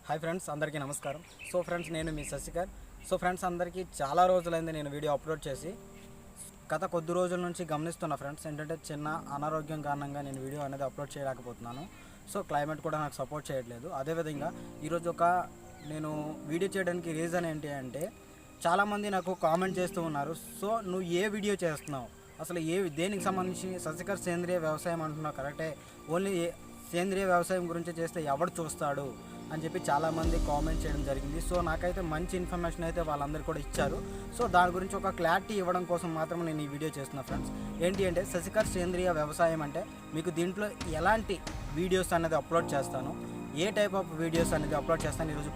Hi friends, అందరికీ నమస్కారం. So friends, నేను మీ శశికర్. సో ఫ్రెండ్స్, అందరికీ చాలా రోజులైంది నేను వీడియో అప్లోడ్ చేసి. గత కొద్ది రోజుల నుంచి గమనిస్తున్న ఫ్రెండ్స్ ఏంటంటే చిన్న అనారోగ్యం కారణంగా నేను వీడియో అనేది అప్లోడ్ చేయలేకపోతున్నాను. సో క్లైమేట్ కూడా నాకు సపోర్ట్ చేయట్లేదు. అదేవిధంగా ఈరోజు నేను వీడియో చేయడానికి రీజన్ ఏంటి అంటే చాలామంది నాకు కామెంట్ చేస్తూ ఉన్నారు. సో నువ్వు ఏ వీడియో చేస్తున్నావు, అసలు దేనికి సంబంధించి శశికర్ సేంద్రియ వ్యవసాయం అంటున్నావు కరెక్టే, ఓన్లీ సేంద్రియ వ్యవసాయం గురించి చేస్తే ఎవడు చూస్తాడు అని చెప్పి చాలామంది కామెంట్ చేయడం జరిగింది. సో నాకైతే మంచి ఇన్ఫర్మేషన్ అయితే వాళ్ళందరూ కూడా ఇచ్చారు. సో దాని గురించి ఒక క్లారిటీ ఇవ్వడం కోసం మాత్రం నేను ఈ వీడియో చేస్తున్నా ఫ్రెండ్స్. ఏంటి అంటే శశికర్ సేంద్రియ వ్యవసాయం అంటే మీకు దీంట్లో ఎలాంటి వీడియోస్ అనేది అప్లోడ్ చేస్తాను, ఏ టైప్ ఆఫ్ వీడియోస్ అనేది అప్లోడ్ చేస్తాను ఈరోజు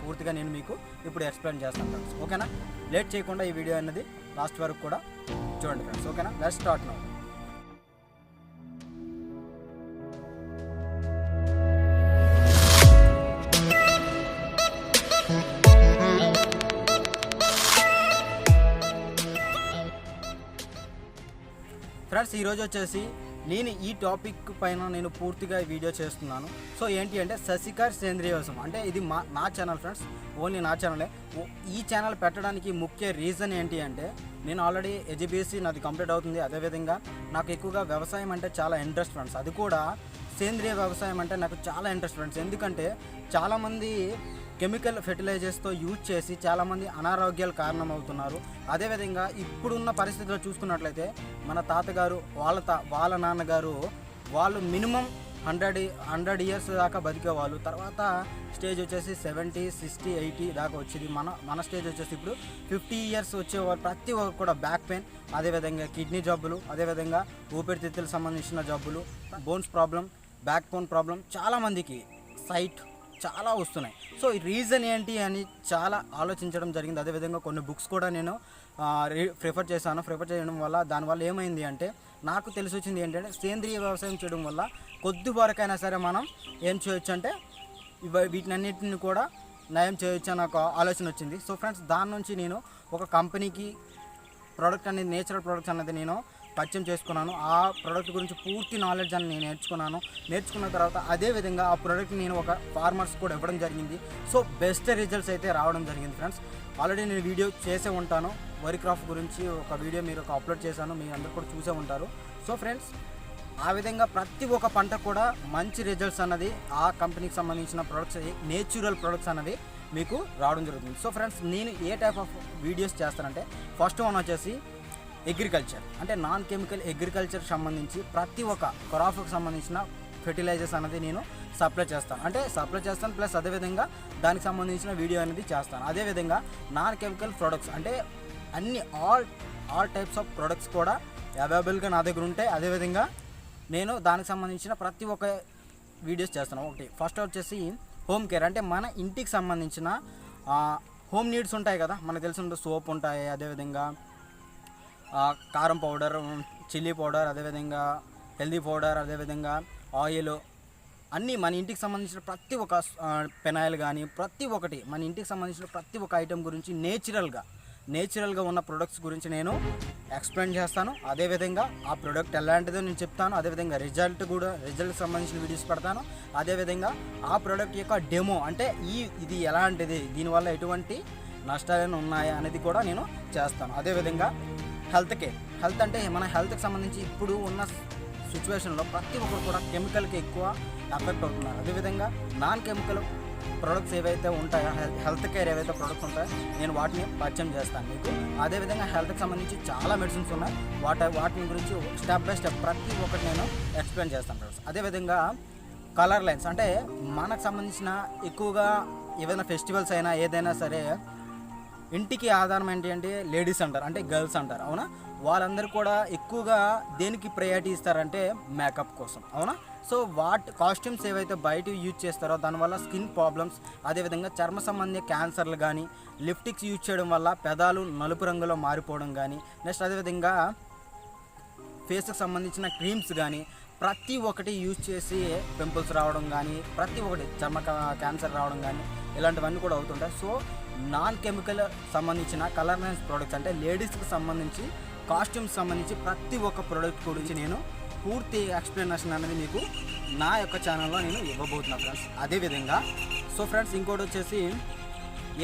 పూర్తిగా నేను మీకు ఇప్పుడు ఎక్స్ప్లెయిన్ చేస్తాను ఫ్రెండ్స్. ఓకేనా? లేట్ చేయకుండా ఈ వీడియో అనేది లాస్ట్ వరకు కూడా చూడండి ఫ్రెండ్స్. ఓకేనా? Let's start now. ఫ్రెండ్స్, ఈరోజు వచ్చేసి నేను ఈ టాపిక్ పైన నేను పూర్తిగా వీడియో చేస్తున్నాను. సో ఏంటి అంటే శశికర్ సేంద్రియ వ్యవసాయం అంటే ఇది నా ఛానల్ ఫ్రెండ్స్, ఓన్లీ నా ఛానలే. ఈ ఛానల్ పెట్టడానికి ముఖ్య రీజన్ ఏంటి అంటే నేను ఆల్రెడీ ఎడ్యుబిఎస్సి నాది కంప్లీట్ అవుతుంది. అదేవిధంగా నాకు ఎక్కువగా వ్యవసాయం అంటే చాలా ఇంట్రెస్ట్ ఫ్రెండ్స్. అది కూడా సేంద్రియ వ్యవసాయం అంటే నాకు చాలా ఇంట్రెస్ట్ ఫ్రెండ్స్. ఎందుకంటే చాలామంది కెమికల్ ఫెర్టిలైజర్స్తో యూజ్ చేసి చాలామంది అనారోగ్యాలు కారణమవుతున్నారు. అదేవిధంగా ఇప్పుడున్న పరిస్థితుల్లో చూసుకున్నట్లయితే మన తాతగారు వాళ్ళ నాన్నగారు వాళ్ళు మినిమం 100 ఇయర్స్ దాకా బతికేవాళ్ళు. తర్వాత స్టేజ్ వచ్చేసి 70, 60, 80 దాకా వచ్చింది. మన స్టేజ్ వచ్చేసి ఇప్పుడు 50 ఇయర్స్ వచ్చేవారు. ప్రతి ఒక్కరు కూడా బ్యాక్ పెయిన్, అదేవిధంగా కిడ్నీ జబ్బులు, అదేవిధంగా ఊపిరితిత్తులకు సంబంధించిన జబ్బులు, bones problem, back bone problem, చాలామందికి సైట్ చాలా వస్తున్నాయి. సో ఈ రీజన్ ఏంటి అని చాలా ఆలోచించడం జరిగింది. అదేవిధంగా కొన్ని బుక్స్ కూడా నేను ప్రిఫర్ చేయడం వల్ల దానివల్ల ఏమైంది అంటే నాకు తెలిసి వచ్చింది ఏంటంటే సేంద్రియ వ్యవసాయం చేయడం వల్ల కొద్ది వరకైనా సరే మనం ఏం చేయొచ్చు అంటే వీటినన్నిటిని కూడా నయం చేయొచ్చు అని ఒక ఆలోచన వచ్చింది. సో ఫ్రెండ్స్, దాని నుంచి నేను ఒక కంపెనీకి ప్రోడక్ట్ అనేది నేచురల్ ప్రోడక్ట్స్ అనేది నేను పరిచయం చేసుకున్నాను. ఆ ప్రోడక్ట్ గురించి పూర్తి నాలెడ్జ్ అని నేను నేర్చుకున్న తర్వాత అదేవిధంగా ఆ ప్రోడక్ట్ నేను ఒక ఫార్మర్స్ కూడా ఇవ్వడం జరిగింది. సో బెస్ట్ రిజల్ట్స్ అయితే రావడం జరిగింది ఫ్రెండ్స్. ఆల్రెడీ నేను వీడియో చేసే ఉంటాను, వరి క్రాప్ గురించి ఒక వీడియో మీరు అప్లోడ్ చేశాను, మీరు అందరూ కూడా చూసే ఉంటారు. సో ఫ్రెండ్స్, ఆ విధంగా ప్రతి ఒక్క పంట కూడా మంచి రిజల్ట్స్ అన్నది ఆ కంపెనీకి సంబంధించిన ప్రొడక్ట్స్, నేచురల్ ప్రొడక్ట్స్ అనేవి మీకు రావడం జరుగుతుంది. సో ఫ్రెండ్స్, నేను ఏ టైప్ ఆఫ్ వీడియోస్ చేస్తానంటే ఫస్ట్ వన్ వచ్చేసి అగ్రికల్చర్ అంటే నాన్ కెమికల్ అగ్రికల్చర్ సంబంధించి ప్రతి ఒక్క క్రాప్కి సంబంధించిన ఫెర్టిలైజర్స్ అనేది నేను సప్లై చేస్తాను. ప్లస్ అదేవిధంగా దానికి సంబంధించిన వీడియో అనేది చేస్తాను. అదేవిధంగా నాన్ కెమికల్ ప్రొడక్ట్స్ అంటే అన్ని ఆల్ టైప్స్ ఆఫ్ ప్రొడక్ట్స్ కూడా అవైలబుల్గా నా దగ్గర ఉంటాయి. అదేవిధంగా నేను దానికి సంబంధించిన ప్రతి ఒక్క వీడియోస్ చేస్తాను. ఒకటి ఫస్ట్ వచ్చేసి హోమ్ కేర్ అంటే మన ఇంటికి సంబంధించిన హోమ్ నీడ్స్ ఉంటాయి కదా, మనకు తెలిసిన సోప్ ఉంటాయి, అదేవిధంగా కారం పౌడర్, చిల్లీ పౌడర్, అదేవిధంగా హెల్దీ పౌడర్, అదేవిధంగా ఆయిల్, అన్నీ మన ఇంటికి సంబంధించిన ప్రతి ఒక్క పెనాయిల్ కానీ ప్రతి ఒక్కటి మన ఇంటికి సంబంధించిన ప్రతి ఒక్క ఐటెం గురించి నేచురల్గా ఉన్న ప్రొడక్ట్స్ గురించి నేను ఎక్స్ప్లెయిన్ చేస్తాను. అదేవిధంగా ఆ ప్రోడక్ట్ ఎలాంటిదో నేను చెప్తాను. అదేవిధంగా రిజల్ట్ సంబంధించిన వీడియోస్ పెడతాను. అదేవిధంగా ఆ ప్రోడక్ట్ యొక్క డెమో అంటే ఇది ఎలాంటిది, దీనివల్ల ఎటువంటి నష్టాలు ఉన్నాయా అనేది కూడా నేను చేస్తాను. అదేవిధంగా హెల్త్ అంటే మన హెల్త్కి సంబంధించి ఇప్పుడు ఉన్న సిచ్యువేషన్లో ప్రతి ఒక్కరు కూడా కెమికల్కి ఎక్కువ ఎఫెక్ట్ అవుతున్నారు. అదేవిధంగా నాన్ కెమికల్ ప్రొడక్ట్స్ ఏవైతే ఉంటాయో, హెల్త్ కేర్ ఏవైతే ప్రొడక్ట్స్ ఉంటాయో నేను వాటిని పరిచయం చేస్తాను మీకు. అదేవిధంగా హెల్త్కి సంబంధించి చాలా మెడిసిన్స్ ఉన్నాయి, వాటిని గురించి స్టెప్ బై స్టెప్ ప్రతి ఒక్కటి నేను ఎక్స్ప్లెయిన్ చేస్తాను ఫ్రెండ్స్. అదేవిధంగా కలర్ లైన్స్ అంటే మనకు సంబంధించిన ఎక్కువగా ఏవైనా ఫెస్టివల్స్ అయినా ఏదైనా సరే ఇంటికి ఆధారం ఏంటి అంటే లేడీస్ అంటారు, అంటే గర్ల్స్ అంటారు, అవునా? వాళ్ళందరూ కూడా ఎక్కువగా దేనికి ప్రయారిటీ ఇస్తారంటే మేకప్ కోసం, అవునా? సో కాస్ట్యూమ్స్ ఏవైతే బయట యూజ్ చేస్తారో దానివల్ల స్కిన్ ప్రాబ్లమ్స్, అదేవిధంగా చర్మ సంబంధించిన క్యాన్సర్లు కానీ, లిప్స్టిక్స్ యూజ్ చేయడం వల్ల పెదాలు నలుపు రంగులో మారిపోవడం కానీ, నెక్స్ట్ అదేవిధంగా ఫేస్కి సంబంధించిన క్రీమ్స్ కానీ ప్రతి ఒక్కటి యూజ్ చేసి పింపుల్స్ రావడం కానీ, ప్రతి ఒక్కటి చర్మ క్యాన్సర్ రావడం కానీ ఇలాంటివన్నీ కూడా అవుతుంటాయి. సో నాన్ కెమికల్ సంబంధించిన కలర్నెస్ ప్రోడక్ట్స్ అంటే లేడీస్కి సంబంధించి కాస్ట్యూమ్స్ సంబంధించి ప్రతి ఒక్క ప్రోడక్ట్ గురించి నేను పూర్తి ఎక్స్ప్లెనేషన్ అనేది మీకు నా యొక్క ఛానల్లో నేను ఇవ్వబోతున్నాను ఫ్రెండ్స్. అదేవిధంగా సో ఫ్రెండ్స్ ఇంకోటి వచ్చేసి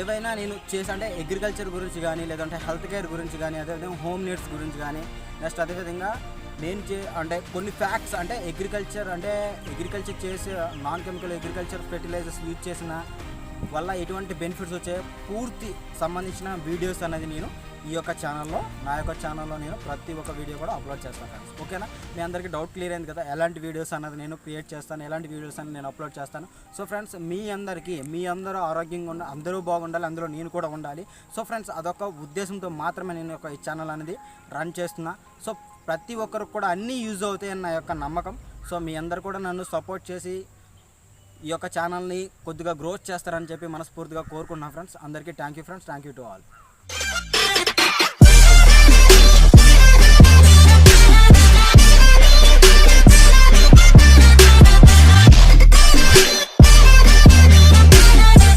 ఏవైనా నేను చేసి అంటే అగ్రికల్చర్ గురించి కానీ లేదంటే హెల్త్ కేర్ గురించి కానీ అదేవిధంగా హోమ్ నీడ్స్ గురించి కానీ నెక్స్ట్ అదేవిధంగా నేను అంటే కొన్ని ఫ్యాక్ట్స్ అంటే అగ్రికల్చర్ చేసే non chemical agriculture fertilisers use చేసిన వల్ల ఎటువంటి బెనిఫిట్స్ వచ్చే పూర్తి సంబంధించిన వీడియోస్ అనేది నేను ఈ యొక్క ఛానల్లో నా యొక్క ఛానల్లో నేను ప్రతి ఒక్క వీడియో కూడా అప్లోడ్ చేస్తాను ఫ్రెండ్స్. ఓకేనా, మీ అందరికీ డౌట్ క్లియర్ అయింది కదా ఎలాంటి వీడియోస్ అన్నది నేను క్రియేట్ చేస్తాను, ఎలాంటి వీడియోస్ అనేది నేను అప్లోడ్ చేస్తాను. సో ఫ్రెండ్స్ మీ అందరూ ఆరోగ్యంగా ఉండాలి, అందరూ బాగుండాలి, అందులో నేను కూడా ఉండాలి. సో ఫ్రెండ్స్ అదొక ఉద్దేశంతో మాత్రమే నేను ఒక ఈ ఛానల్ అనేది రన్ చేస్తున్నా. సో ప్రతి ఒక్కరికి కూడా అన్నీ యూజ్ అవుతాయని నా యొక్క నమ్మకం. సో మీ అందరు కూడా నన్ను సపోర్ట్ చేసి ఈ యొక్క ఛానల్ని కొద్దిగా గ్రోత్ చేస్తారని చెప్పి మనస్ఫూర్తిగా కోరుకుంటున్నాను ఫ్రెండ్స్. అందరికీ thank you friends, thank you to all.